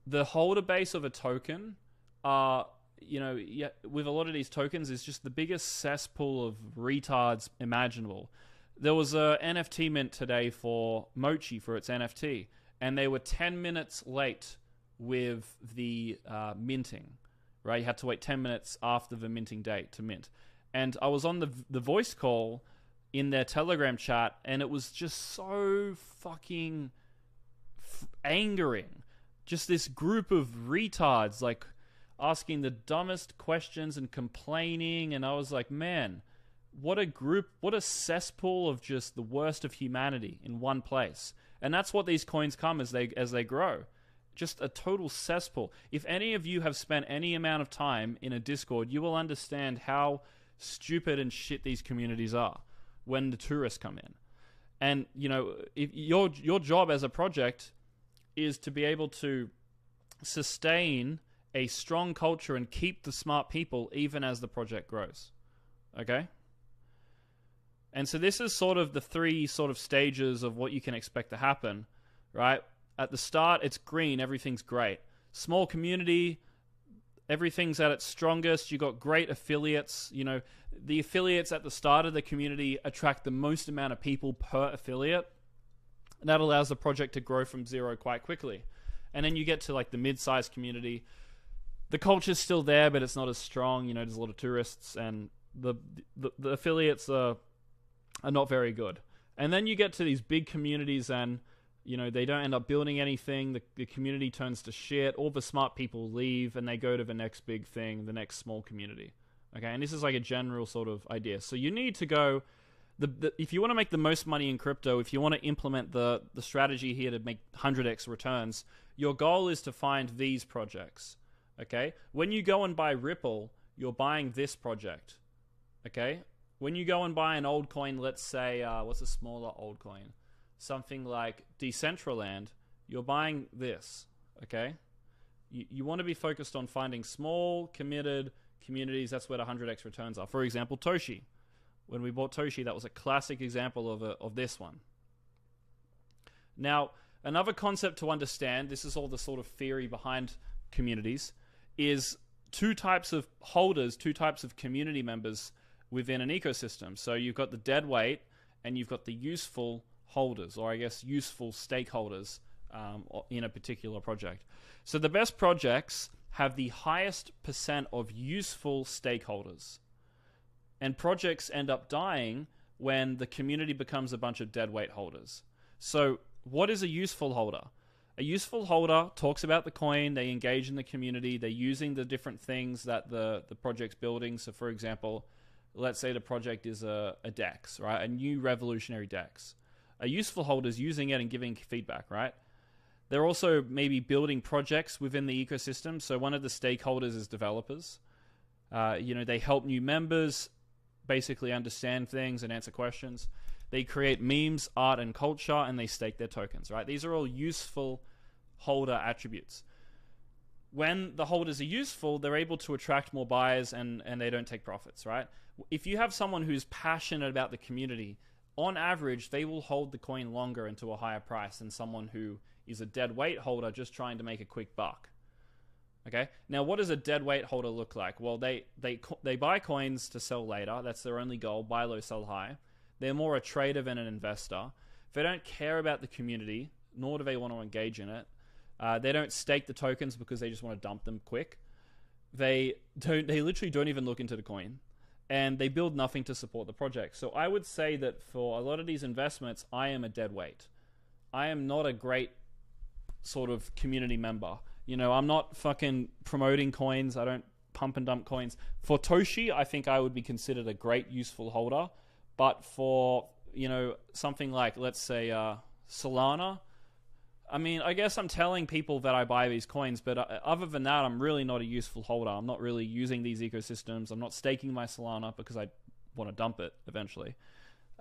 the holder base of a token are, yeah, with a lot of these tokens is just the biggest cesspool of retards imaginable. There was a NFT mint today for Mochi for its NFT, and they were 10 minutes late with the minting, right? You had to wait 10 minutes after the minting date to mint. And I was on the voice call in their Telegram chat, and it was just so fucking angering. Just this group of retards, like, asking the dumbest questions and complaining, and I was like, man, what a group, what a cesspool of just the worst of humanity in one place. And that's what these coins come as they grow. Just a total cesspool. If any of you have spent any amount of time in a Discord, you will understand how stupid and shit these communities are when the tourists come in. And, if your job as a project is to be able to sustain a strong culture and keep the smart people even as the project grows. Okay? And so this is sort of the three sort of stages of what you can expect to happen, right? At the start, it's green, everything's great. Small community, everything's at its strongest. You got great affiliates. The affiliates at the start of the community attract the most amount of people per affiliate. And that allows the project to grow from zero quite quickly. And then you get to like the mid-sized community. The culture's still there, but it's not as strong. There's a lot of tourists, and the affiliates are not very good. And then you get to these big communities, and they don't end up building anything. The community turns to shit. All the smart people leave, and they go to the next big thing, the next small community. Okay, and this is like a general sort of idea. So you need to go. If you want to make the most money in crypto, if you want to implement the strategy here to make 100x returns, your goal is to find these projects. Okay, when you go and buy Ripple, you're buying this project. Okay, when you go and buy an old coin, let's say, what's a smaller old coin? Something like Decentraland, you're buying this. Okay, you want to be focused on finding small, committed communities. That's where the 100x returns are. For example, Toshi. When we bought Toshi, that was a classic example of this one. Now, another concept to understand, this is all the sort of theory behind communities, is two types of holders, two types of community members within an ecosystem. So you've got the dead weight, and you've got the useful holders, or I guess useful stakeholders in a particular project. So the best projects have the highest percent of useful stakeholders. And projects end up dying when the community becomes a bunch of dead weight holders. So what is a useful holder? A useful holder talks about the coin, they engage in the community, they're using the different things that the project's building. So for example, let's say the project is a DEX, right? A new revolutionary DEX. A useful holder is using it and giving feedback, right? They're also maybe building projects within the ecosystem. So one of the stakeholders is developers. They help new members basically understand things and answer questions. They create memes, art, and culture, and they stake their tokens, right? These are all useful holder attributes. When the holders are useful, they're able to attract more buyers, and they don't take profits, right? If you have someone who's passionate about the community, on average, they will hold the coin longer and to a higher price than someone who is a dead weight holder just trying to make a quick buck. Okay. Now, what does a dead weight holder look like? Well, they buy coins to sell later. That's their only goal: buy low, sell high. They're more a trader than an investor. They don't care about the community, nor do they want to engage in it. They don't stake the tokens because they just want to dump them quick. They literally don't even look into the coin, and they build nothing to support the project. So I would say that for a lot of these investments, I am a dead weight. I am not a great sort of community member. I'm not fucking promoting coins. I don't pump and dump coins. For Toshi, I think I would be considered a great useful holder. But for, something like, let's say, Solana, I guess I'm telling people that I buy these coins, but other than that, I'm really not a useful holder. I'm not really using these ecosystems. I'm not staking my Solana because I want to dump it eventually.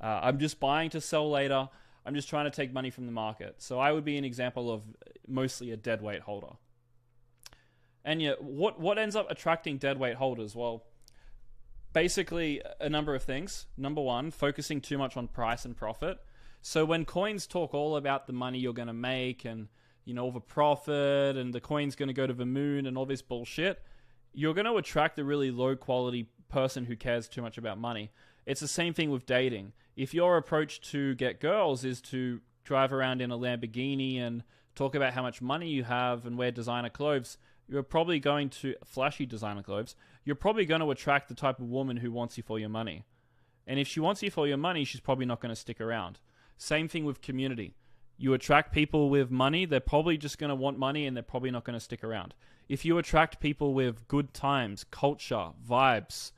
I'm just buying to sell later. I'm just trying to take money from the market. So I would be an example of mostly a dead weight holder. And yeah, what ends up attracting dead weight holders? Well, basically a number of things. Number one, focusing too much on price and profit. So when coins talk all about the money you're going to make and all the profit and the coin's going to go to the moon and all this bullshit, you're going to attract a really low quality person who cares too much about money. It's the same thing with dating. If your approach to get girls is to drive around in a Lamborghini and talk about how much money you have and wear designer clothes, you're probably going to, flashy designer clothes, you're probably going to attract the type of woman who wants you for your money. And if she wants you for your money, she's probably not going to stick around. Same thing with community. You attract people with money, they're probably just going to want money and they're probably not going to stick around. If you attract people with good times, culture, vibes,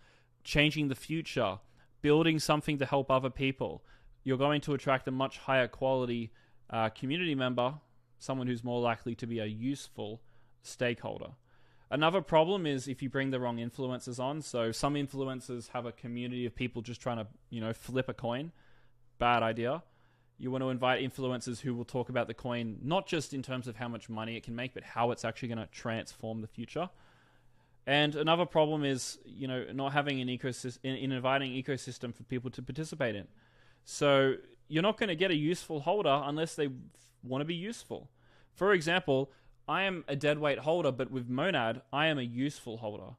changing the future, building something to help other people, you're going to attract a much higher quality community member, someone who's more likely to be a useful stakeholder. Another problem is if you bring the wrong influencers on. So some influencers have a community of people just trying to, flip a coin. Bad idea. You want to invite influencers who will talk about the coin, not just in terms of how much money it can make, but how it's actually going to transform the future. And another problem is, not having an ecosystem, in inviting ecosystem for people to participate in. So you're not going to get a useful holder unless they want to be useful. For example, I am a deadweight holder, but with Monad, I am a useful holder.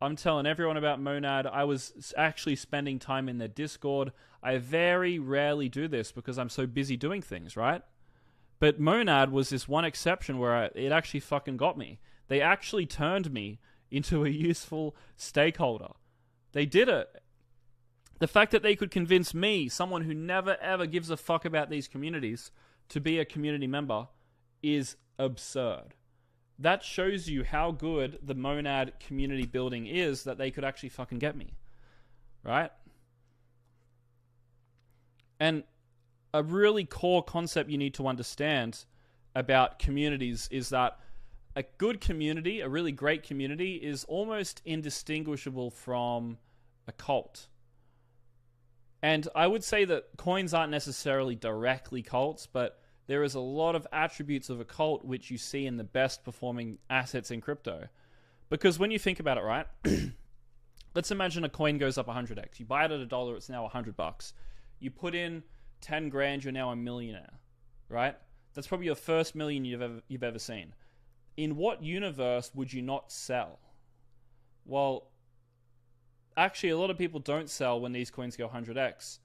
I'm telling everyone about Monad. I was actually spending time in their Discord. I very rarely do this because I'm so busy doing things, right? But Monad was this one exception where it actually fucking got me. They actually turned me into a useful stakeholder. They did it. The fact that they could convince me, someone who never ever gives a fuck about these communities, to be a community member is absurd. That shows you how good the Monad community building is, that they could actually fucking get me. Right? And a really core concept you need to understand about communities is that a good community, a really great community, is almost indistinguishable from a cult. And I would say that coins aren't necessarily directly cults, but there is a lot of attributes of a cult which you see in the best performing assets in crypto. Because when you think about it, right? Let's imagine a coin goes up 100x. You buy it at $1, it's now $100. You put in 10 grand, you're now a millionaire, right? That's probably your first million you've ever seen. In what universe would you not sell? Well, actually, a lot of people don't sell when these coins go 100x.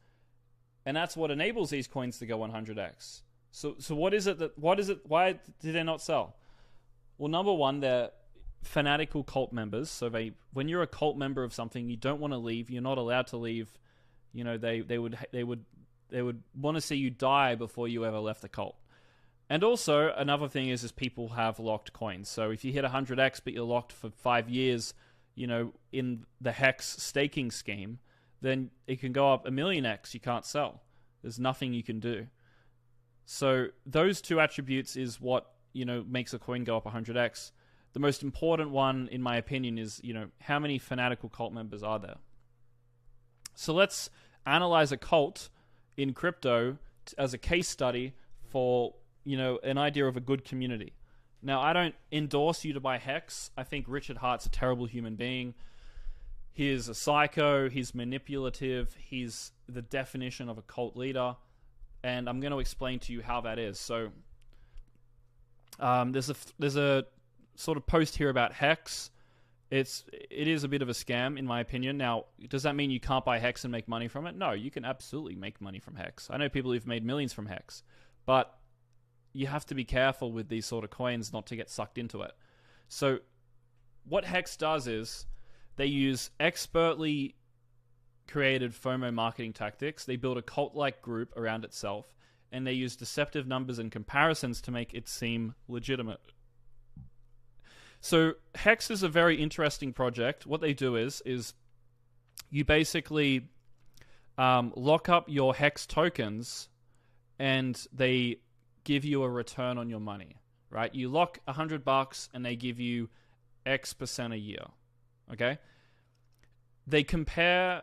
And that's what enables these coins to go 100x. So why did they not sell? Well, number one, they're fanatical cult members. So when you're a cult member of something, you don't want to leave. You're not allowed to leave. They would want to see you die before you ever left the cult. And also, another thing is people have locked coins. So if you hit 100x, but you're locked for 5 years, in the Hex staking scheme, then it can go up 1,000,000x. You can't sell. There's nothing you can do. So those two attributes is what, makes a coin go up 100x. The most important one, in my opinion, is, how many fanatical cult members are there? So let's analyze a cult in crypto as a case study for, an idea of a good community. Now, I don't endorse you to buy Hex. I think Richard Hart's a terrible human being. He's a psycho. He's manipulative. He's the definition of a cult leader. And I'm going to explain to you how that is. So there's a sort of post here about Hex. It is a bit of a scam, in my opinion. Now, does that mean you can't buy Hex and make money from it? No, you can absolutely make money from Hex. I know people who've made millions from Hex. But you have to be careful with these sort of coins not to get sucked into it. So what Hex does is they use expertly created FOMO marketing tactics. They build a cult-like group around itself, and they use deceptive numbers and comparisons to make it seem legitimate. So Hex is a very interesting project. What they do is you basically lock up your Hex tokens, and they give you a return on your money, right? You lock $100 and they give you X% a year, okay? They compare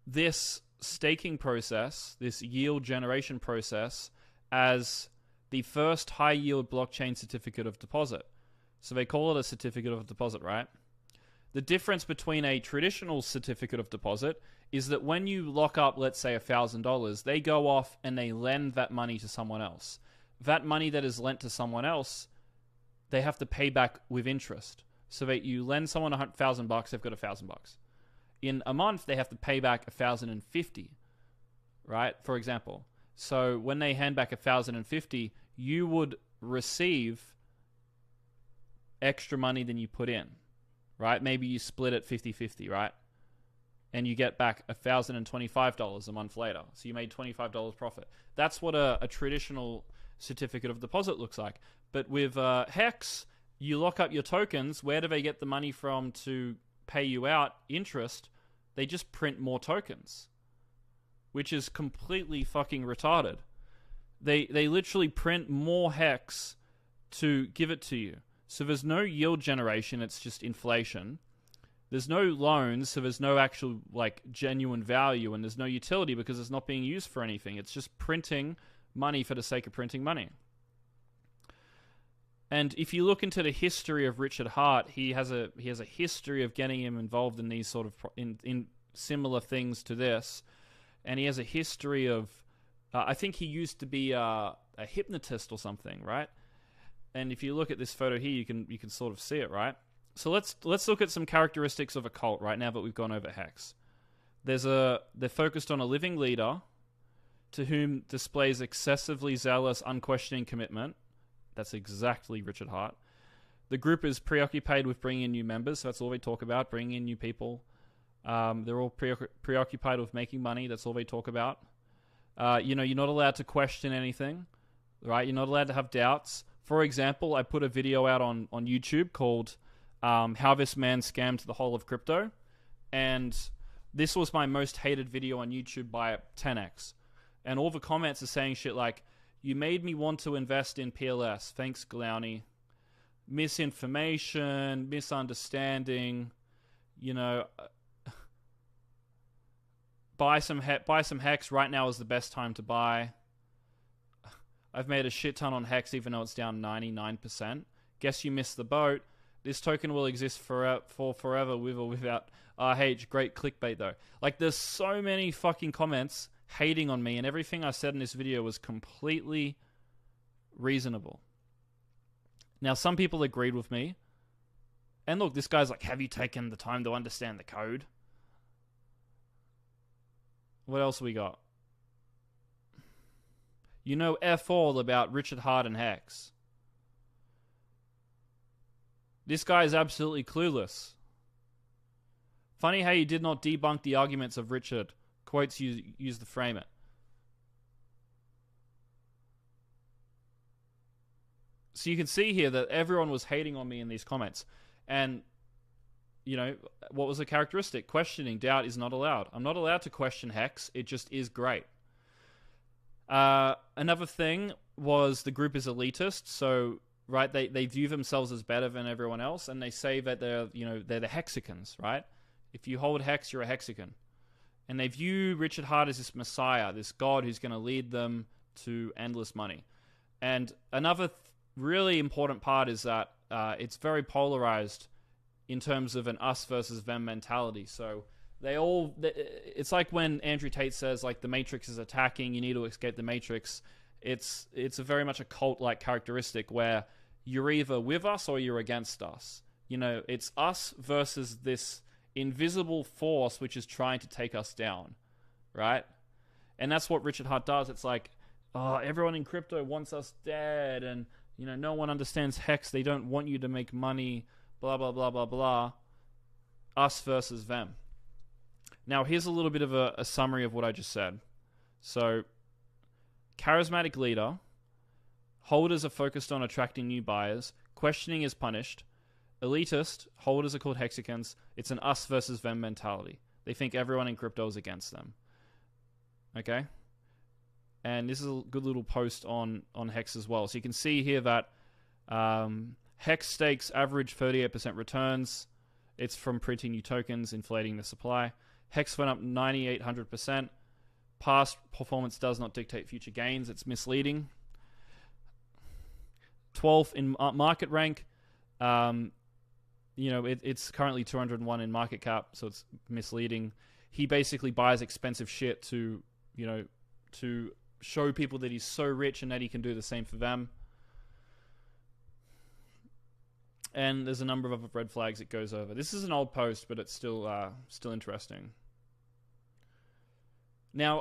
this staking process, this yield generation process, as the first high yield blockchain certificate of deposit. So they call it a certificate of deposit, right? The difference between a traditional certificate of deposit is that when you lock up, let's say $1,000, they go off and they lend that money to someone else. that money that is lent to someone else, they have to pay back with interest. So that you lend someone $1,000, they've got $1,000. In a month, they have to pay back 1,050, right? For example. So when they hand back 1,050, you would receive extra money than you put in, right? Maybe you split it 50-50, right? And you get back $1,025 a month later. So you made $25 profit. That's what a traditional certificate of deposit looks like. But with Hex, you lock up your tokens. Where do they get the money from to pay you out interest? They just print more tokens, which is completely fucking retarded. They literally print more Hex to give it to you. So there's no yield generation, it's just inflation. There's no loans, so there's no actual like genuine value, and there's no utility because it's not being used for anything. It's just printing money for the sake of printing money. And if you look into the history of Richard Hart, he has a history of getting him involved in these sort of in similar things to this, and he has a history of I think he used to be a hypnotist or something, right? And if you look at this photo here, you can sort of see it, right? So let's look at some characteristics of a cult right now that we've gone over Hex. They're focused on a living leader to whom displays excessively zealous, unquestioning commitment. That's exactly Richard Hart. The group is preoccupied with bringing in new members, so that's all they talk about, bringing in new people. They're all preoccupied with making money. That's all they talk about. You're not allowed to question anything, right? You're not allowed to have doubts. For example, I put a video out on YouTube called How This Man Scammed the Whole of Crypto, and this was my most hated video on YouTube by 10x. And all the comments are saying shit like, "You made me want to invest in PLS. Thanks, Glowny. Misinformation, misunderstanding. Buy some Hex. Right now is the best time to buy. I've made a shit ton on Hex, even though it's down 99%. Guess you missed the boat. This token will exist for forever, with or without RH. Great clickbait, though." Like, there's so many fucking comments hating on me, and everything I said in this video was completely reasonable. Now, some people agreed with me. And look, this guy's like, "Have you taken the time to understand the code?" What else we got? You know F all about Richard Hart and Hex. This guy is absolutely clueless. Funny how you did not debunk the arguments of Richard. Quotes you use to frame it. So you can see here that everyone was hating on me in these comments. And, what was the characteristic? Questioning, doubt is not allowed. I'm not allowed to question Hex. It just is great. Another thing was the group is elitist. So, right, they view themselves as better than everyone else. And they say that they're the Hexicans, right? If you hold Hex, you're a Hexican. And they view Richard Hart as this messiah, this god who's going to lead them to endless money. And another really important part is that it's very polarized in terms of an us versus them mentality. So it's like when Andrew Tate says, like, the Matrix is attacking, you need to escape the Matrix. It's a very much a cult-like characteristic where you're either with us or you're against us. It's us versus this invisible force which is trying to take us down, right? And that's what Richard Hart does. It's like, oh, everyone in crypto wants us dead, and no one understands Hex. They don't want you to make money, blah blah blah blah blah. Us versus them. Now here's a little bit of a summary of what I just said. So, charismatic leader, holders are focused on attracting new buyers, questioning is punished. Elitist, holders are called Hexicans. It's an us versus them mentality. They think everyone in crypto is against them. Okay? And this is a good little post on Hex as well. So you can see here that Hex stakes average 38% returns. It's from printing new tokens, inflating the supply. Hex went up 9,800%. Past performance does not dictate future gains. It's misleading. 12th in market rank. It's currently 201 in market cap, so it's misleading. He basically buys expensive shit to show people that he's so rich and that he can do the same for them. And there's a number of other red flags it goes over. This is an old post, but it's still interesting. Now,